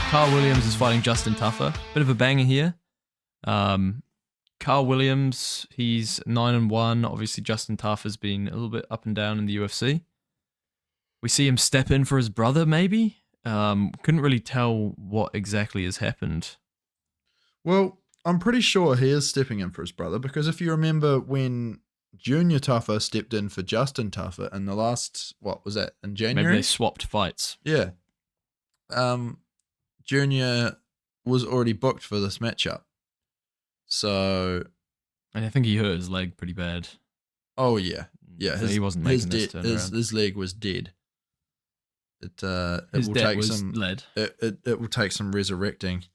Carl Williams is fighting Justin Tuffer. Bit of a banger here. Carl Williams, he's 9-1. Obviously, Justin Tuffer's been a little bit up and down in the UFC. We see him step in for his brother, maybe. Couldn't really tell what exactly has happened. Well, I'm pretty sure he is stepping in for his brother, because if you remember when Junior Tuffer stepped in for Justin Tuffer in the last, what was that, in January? Maybe they swapped fights. Yeah. Junior was already booked for this matchup. So... And I think he hurt his leg pretty bad. Oh, yeah. Yeah, So he wasn't making this turnaround. His leg was dead. It His will debt take was some lead. It will take some resurrecting.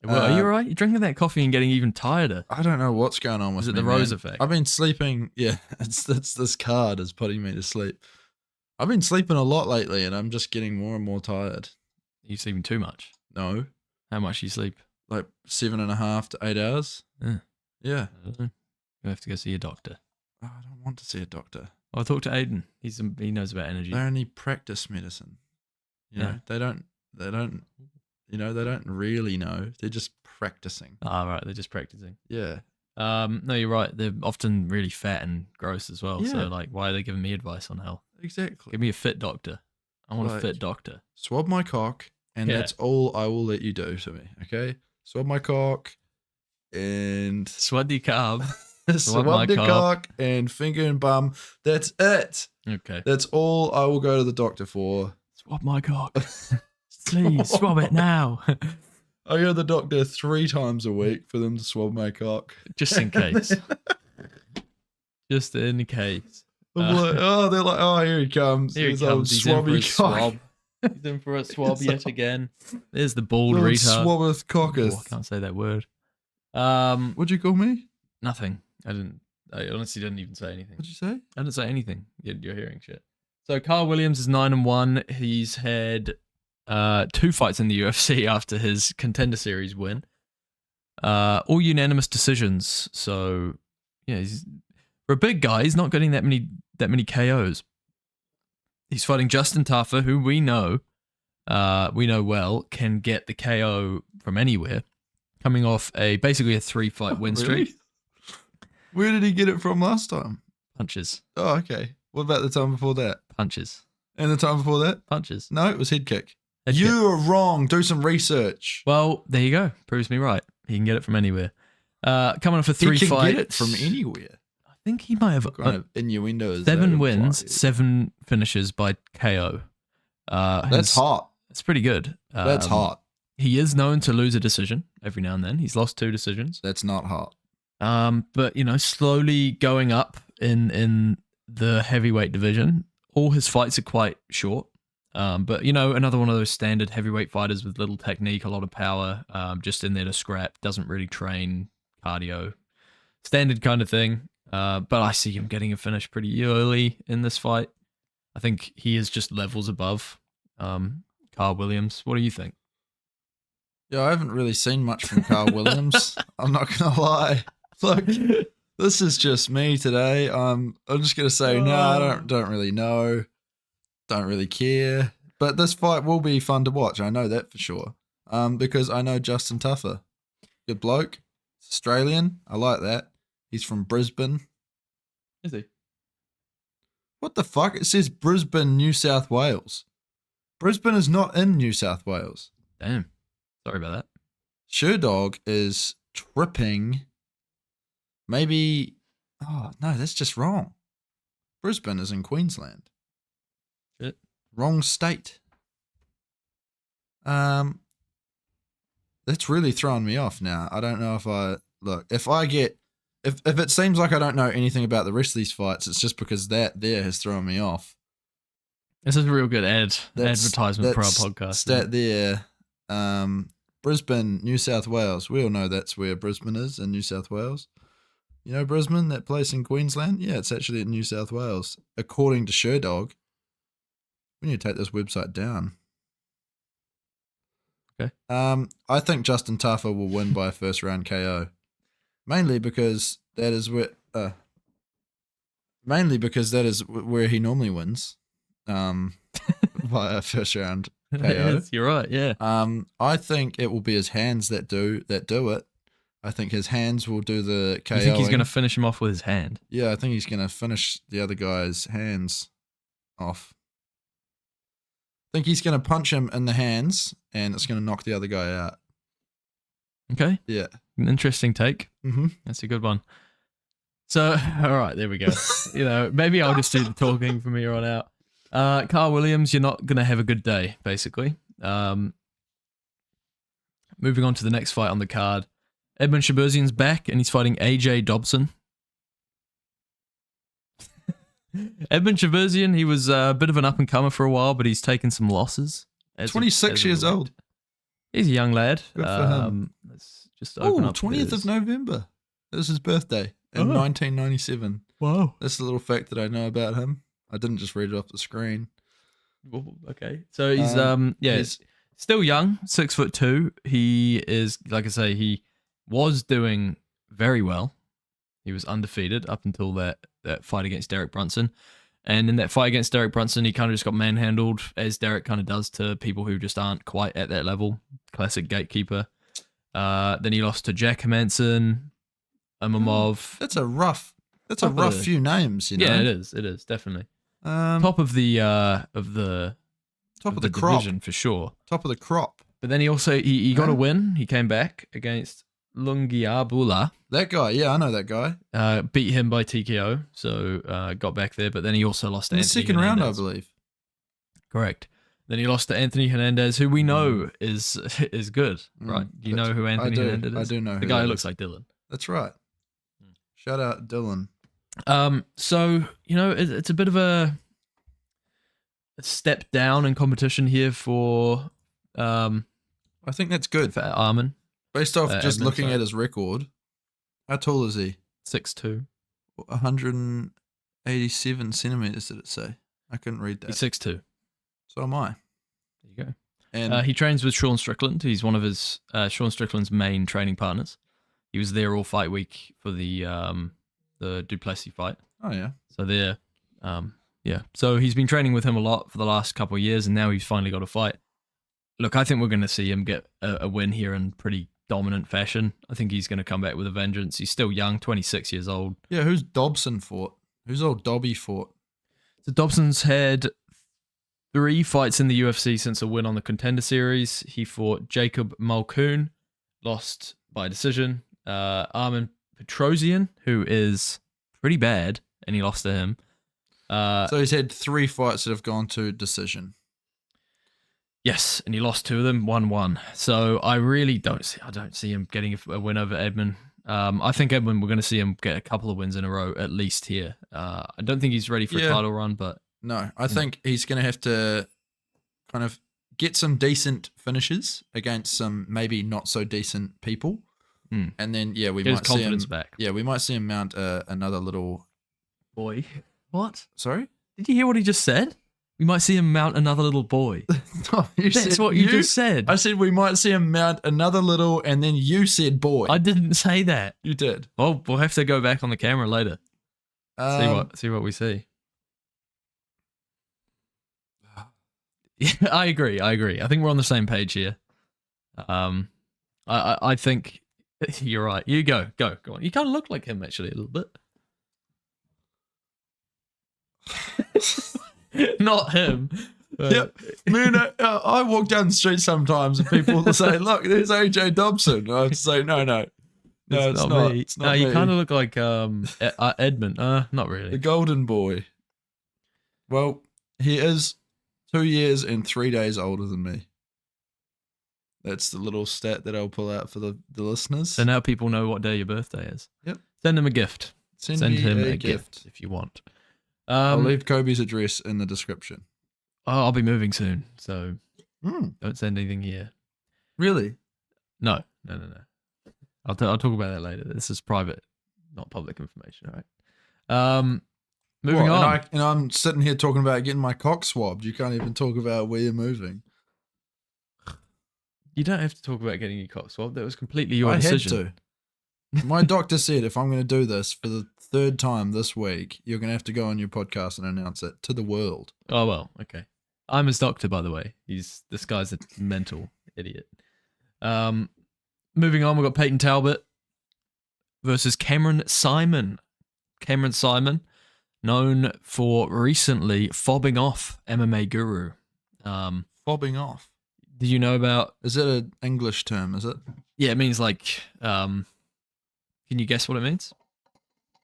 Well, are you alright? You're drinking that coffee and getting even tireder. I don't know what's going on with me. Is it the Rose effect? I've been sleeping. Yeah, it's this card is putting me to sleep. I've been sleeping a lot lately, and I'm just getting more and more tired. Are you sleeping too much? No. How much do you sleep? Like 7.5 to 8 hours. Yeah. You have to go see a doctor. Oh, I don't want to see a doctor. I'll talk to Aiden. He knows about energy. They only practice medicine. You know, they don't really know. They're just practicing. Ah, right. They're just practicing. Yeah. No, you're right. They're often really fat and gross as well. Yeah. So, like, why are they giving me advice on health? Exactly. Give me a fit doctor. I want a fit doctor. Swab my cock, and that's all I will let you do to me, okay? Swab my cock, and... Swab the carb. Swab the cock, and finger and bum. That's it. Okay. That's all I will go to the doctor for. Swab my cock. Please, swab it now. I go to the doctor 3 times a week for them to swab my cock. Just in case. Just in case. I'm like, they're like, oh, here he comes. Here he comes. He's in for a swab. He's in for a swab yet again. There's the bald retard. Swabbeth cocketh. Oh, I can't say that word. What'd you call me? Nothing. I honestly didn't even say anything. What'd you say? I didn't say anything. You're hearing shit. So Carl Williams is 9-1. He's had 2 fights in the UFC after his Contender Series win. All unanimous decisions. So yeah, for a big guy, he's not getting that many KOs. He's fighting Justin Tuffer, who we know well, can get the KO from anywhere, coming off basically a 3-fight win streak. Really? Where did he get it from last time? Punches. Oh, okay. What about the time before that? Punches. And the time before that? Punches. No, it was head kick. You are wrong. Do some research. Well, there you go. Proves me right. He can get it from anywhere. Coming off a 3 fights. He can get it from anywhere. I think he might have kind of innuendos. 7 wins, 7 finishes by KO. That's hot. That's pretty good. That's hot. He is known to lose a decision every now and then. He's lost 2 decisions. That's not hot. But slowly going up in the heavyweight division. All his fights are quite short. But another one of those standard heavyweight fighters with little technique, a lot of power, just in there to scrap, doesn't really train cardio. Standard kind of thing. But I see him getting a finish pretty early in this fight. I think he is just levels above Carl Williams. What do you think? Yeah, I haven't really seen much from Carl Williams. I'm not gonna lie. Look, this is just me today. I'm just gonna say no. I don't really know. Don't really care. But this fight will be fun to watch. I know that for sure. Because I know Justin Tuffer, good bloke, Australian. I like that. He's from Brisbane. Is he? What the fuck? It says Brisbane, New South Wales. Brisbane is not in New South Wales. Damn. Sorry about that. Sherdog is tripping. Maybe... Oh, no, that's just wrong. Brisbane is in Queensland. Shit. Wrong state. That's really throwing me off now. I don't know if I... Look, if it seems like I don't know anything about the rest of these fights, it's just because that there has thrown me off. This is a real good advertisement for our podcast. Stat there. Brisbane, New South Wales. We all know that's where Brisbane is in New South Wales. You know Brisbane, that place in Queensland? Yeah, it's actually in New South Wales. According to Sherdog. We need to take this website down. Okay. I think Justin Tuffer will win by a first round KO. Mainly because that is where he normally wins. By a first round KO. Yes, you're right. Yeah. I think it will be his hands that do it. I think his hands will do the KO. You think he's going to finish him off with his hand? Yeah, I think he's going to finish the other guy's hands off. I think he's going to punch him in the hands, and it's going to knock the other guy out. Okay. Yeah. An interesting take. Mm-hmm. That's a good one. So, all right, there we go. Maybe I'll just do the talking from here on out. Carl Williams, you're not going to have a good day, basically. Moving on to the next fight on the card. Edmund Shaburzian's back, and he's fighting AJ Dobson. Edmund Shaburzian, he was a bit of an up-and-comer for a while, but he's taken some losses. 26 years old. He's a young lad. Good for him. Let's just open up 20th of November. It was his birthday in 1997. Wow. That's the little fact that I know about him. I didn't just read it off the screen. Well, okay. So he's he's still young, 6'2". He is, like I say, he was doing very well. He was undefeated up until that fight against Derek Brunson. And in that fight against Derek Brunson, he kind of just got manhandled, as Derek kind of does to people who just aren't quite at that level. Classic gatekeeper. Then he lost to Jack Hermanson, Imamov. That's a rough few names, you know. Yeah, it is definitely. Top of the crop division for sure. Top of the crop. But then he also he got a win. He came back against Lungiabula. That guy, yeah, I know that guy. Beat him by TKO, so got back there. But then he also lost to in the Anthony second Hernandez. round, I believe. Correct. Then he lost to Anthony Hernandez, who we know is good, right? Do you know who Anthony Hernandez is? I do know the guy who looks like Dylan. That's right. Shout out Dylan. So it's a bit of a step down in competition here for I think that's good for Armin. Based off just looking at his record. How tall is he? 6'2". 187 centimeters, did it say? I couldn't read that. He's 6'2". So am I. There you go. And he trains with Sean Strickland. He's one of his Sean Strickland's main training partners. He was there all fight week for the Duplessis fight. Oh yeah. So they're So he's been training with him a lot for the last couple of years, and now he's finally got a fight. Look, I think we're going to see him get a win here in pretty dominant fashion. I think he's going to come back with a vengeance. He's still young, 26 years old. Yeah, who's Dobson fought? Who's old Dobby fought? So Dobson's had 3 fights in the UFC since a win on the Contender Series. He fought Jacob Mulcoon, lost by decision. Armin Petrosian, who is pretty bad, and he lost to him. So he's had 3 fights that have gone to decision. Yes, and he lost 2 of them, 1-1. So I really don't see him getting a win over Edmund. I think Edmund, we're going to see him get a couple of wins in a row at least here. I don't think he's ready for a title run, but no, I think he's going to have to kind of get some decent finishes against some maybe not so decent people, and then we get might his confidence see him back. Yeah, we might see him mount another little Boy, what? Sorry, did you hear what he just said? We might see him mount another little boy. No, That's what you just said. I said we might see him mount another little, and then you said boy. I didn't say that. You did. Well, we'll have to go back on the camera later. See what we see. Yeah, I agree. I think we're on the same page here. I think you're right. You go on. You kind of look like him actually a little bit. Not him. Yep. I mean, I walk down the street sometimes and people will say, "Look, there's AJ Dobson." I say, "No, it's not me. It's not me. You kind of look like Edmund. Not really. The golden boy." Well, he is 2 years and 3 days older than me. That's the little stat that I'll pull out for the listeners. So now people know what day your birthday is. Yep. Send him a gift. Send him a gift if you want. I'll leave Kobe's address in the description. Oh, I'll be moving soon, so don't send anything here. Really? No. I'll talk about that later. This is private, not public information. All right. Moving on. And I'm sitting here talking about getting my cock swabbed. You can't even talk about where you're moving. You don't have to talk about getting your cock swabbed. That was completely your decision. I had to. My doctor said if I'm going to do this for the 3rd time this week, you're going to have to go on your podcast and announce it to the world. Oh, well, okay. I'm his doctor, by the way. This guy's a mental idiot. Moving on, we've got Peyton Talbot versus Cameron Simon. Cameron Simon, known for recently fobbing off MMA Guru. Fobbing off. Did you know about? Is it an English term? Is it? Yeah, it means like. Can you guess what it means?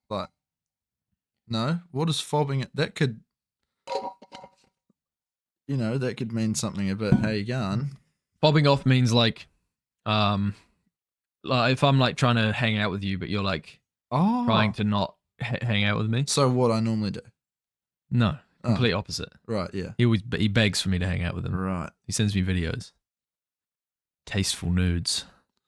Like, no. What is fobbing? That could, that could mean something a bit. How you going? Fobbing off means like if I'm like trying to hang out with you, but you're like trying to not hang out with me. So what I normally do? No, complete opposite. Right. Yeah. He begs for me to hang out with him. Right. He sends me videos, tasteful nudes.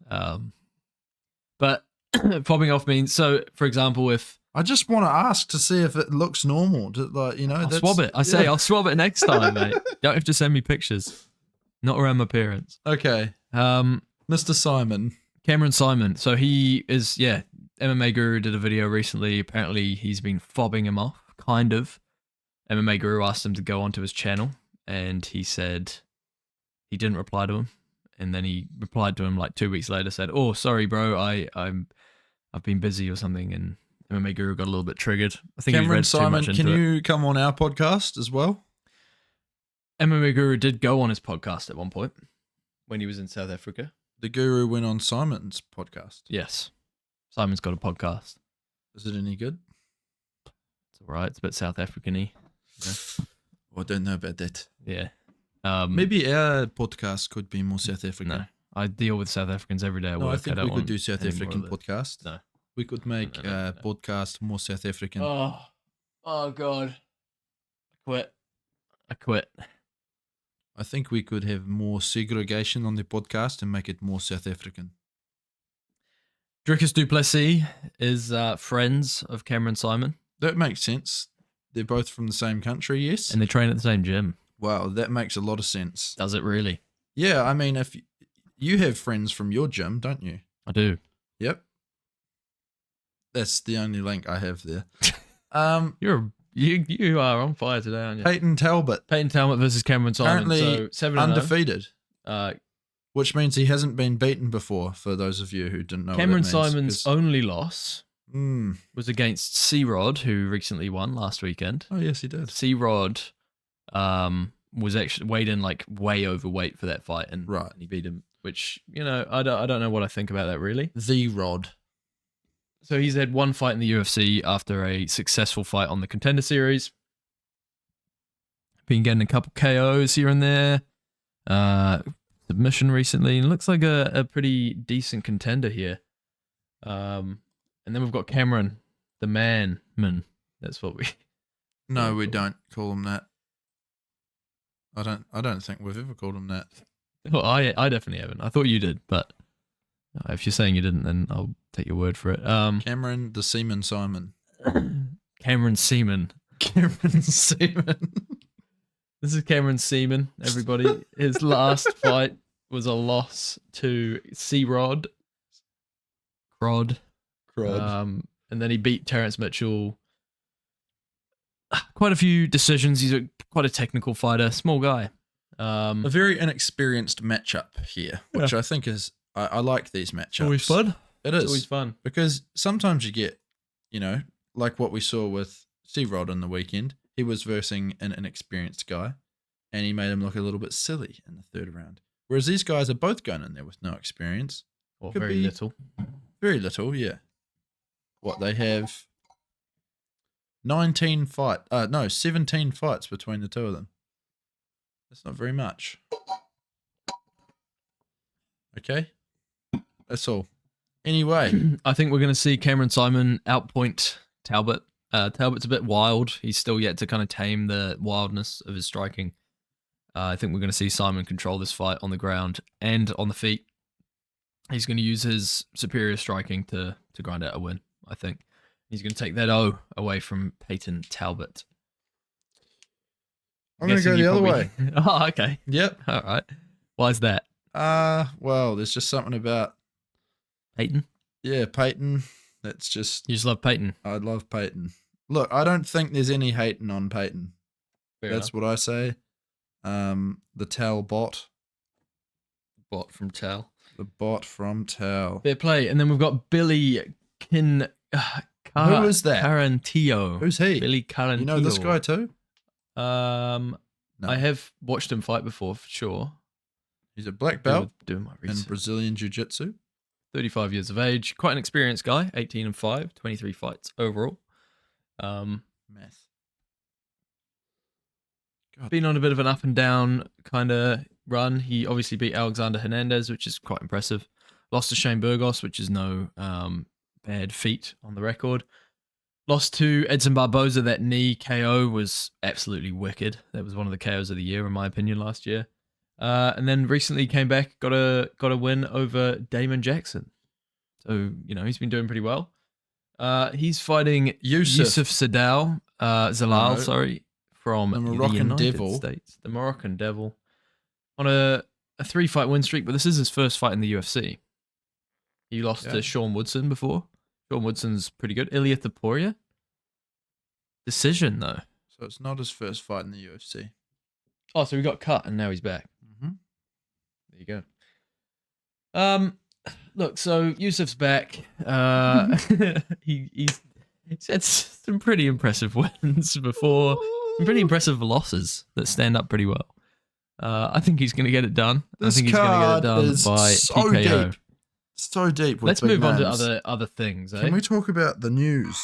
But fobbing off means, so for example, if I just want to ask to see if it looks normal, I'll swab it. I'll swab it next time, mate. Don't have to send me pictures. Not around my parents. Okay. Mr. Simon. Cameron Simon. So he is, MMA Guru did a video recently. Apparently he's been fobbing him off, kind of. MMA Guru asked him to go onto his channel, and he said he didn't reply to him. And then he replied to him like 2 weeks later, said, "Oh, sorry, bro, I've been busy or something." And MMA Guru got a little bit triggered. I think Cameron he read Simon, too much into can it. you come on our podcast as well? MMA Guru did go on his podcast at one point when he was in South Africa. The Guru went on Simon's podcast. Yes. Simon's got a podcast. Is it any good? It's all right. It's a bit South African-y. Yeah. Well, I don't know about that. Yeah. Maybe our podcast could be more South African. No. I deal with South Africans every day at work. I think we could do South any more African of it. podcast. No. We could make No. podcast more South African. Oh God. I quit. I think we could have more segregation on the podcast and make it more South African. Dricus du Plessis is friends of Cameron Simon. That makes sense. They're both from the same country, yes? And they train at the same gym. Wow, that makes a lot of sense. Does it really? Yeah, I mean, if you have friends from your gym, don't you? I do. Yep. That's the only link I have there. You are on fire today, aren't you? Peyton Talbot, Peyton Talbot versus Cameron Simon. currently So 7-0. undefeated, Uh, which means he hasn't been beaten before, for those of you who didn't know Cameron what that means, Simon's 'cause- only loss Mm. was against C-Rod, who recently won last weekend. Oh, yes, he did. C-Rod was actually weighed in like way overweight for that fight, and Right. he beat him. Which, I don't know what I think about that really. The Rod. So he's had one fight in the UFC after a successful fight on the Contender Series. Been getting a couple KOs here and there. Submission recently, and looks like a pretty decent contender here. And then we've got Cameron, the man. That's what we. No, we don't call him that. I don't think we've ever called him that. Well, I definitely haven't. I thought you did, but if you're saying you didn't, then I'll take your word for it. Cameron the Seaman Simon. Cameron Seaman. Cameron Seaman. This is Cameron Seaman, everybody. His last fight was a loss to C-Rod. Crod. Crod. And then he beat Terrence Mitchell. Quite a few decisions. He's quite a technical fighter. Small guy. A very inexperienced matchup here, which I think is, I like these matchups. Always fun. It is. It's always fun. Because sometimes you get, like what we saw with C-Rod on the weekend. He was versing an inexperienced guy, and he made him look a little bit silly in the third round. Whereas these guys are both going in there with no experience. Or Could very be- little. Very little, yeah. What, they have 17 fights between the two of them. That's not very much. Okay? That's all. Anyway, I think we're going to see Cameron Simon outpoint Talbot. Talbot's a bit wild. He's still yet to kind of tame the wildness of his striking. I think we're going to see Simon control this fight on the ground and on the feet. He's going to use his superior striking to grind out a win, I think. He's going to take that O away from Peyton Talbot. I'm going to go the other way. Oh, okay. Yep. All right. Why is that? Well, there's just something about, Peyton? yeah, Peyton. That's just, You just love Peyton. I love Peyton. Look, I don't think there's any hating on Peyton. Fair That's what I say. The Tal bot. Bot from Tal. The bot from Tal. Fair play. And then we've got Billy Who is that? Carantillo. Who's he? Billy Carantillo. You know this guy too? No. I have watched him fight before, for sure. He's a black belt Doing my in research. Brazilian Jiu-Jitsu. 35 years of age. Quite an experienced guy. 18-5, 23 fights overall. Math. God. Been on a bit of an up and down kind of run. He obviously beat Alexander Hernandez, which is quite impressive. Lost to Shane Burgos, which is no bad feat on the record. Lost to Edson Barboza. That knee KO was absolutely wicked. That was one of the KOs of the year, in my opinion, last year. And then recently came back, got a win over Damon Jackson. So, he's been doing pretty well. He's fighting Yusuf Zalal, from The the Moroccan United Devil. States. The Moroccan Devil. On a 3-fight win streak, but this is his first fight in the UFC. He lost to Sean Woodson before. Sean Woodson's pretty good. Ilia Topuria. Decision, though. So it's not his first fight in the UFC. Oh, so he got cut and now he's back. Mm-hmm. There you go. Look, so Yusuf's back. He's had some pretty impressive wins before. Some pretty impressive losses that stand up pretty well. I think he's going to get it done. I think he's going to get it done by TKO. Deep. So deep. Let's move on to other things. Can we talk about the news?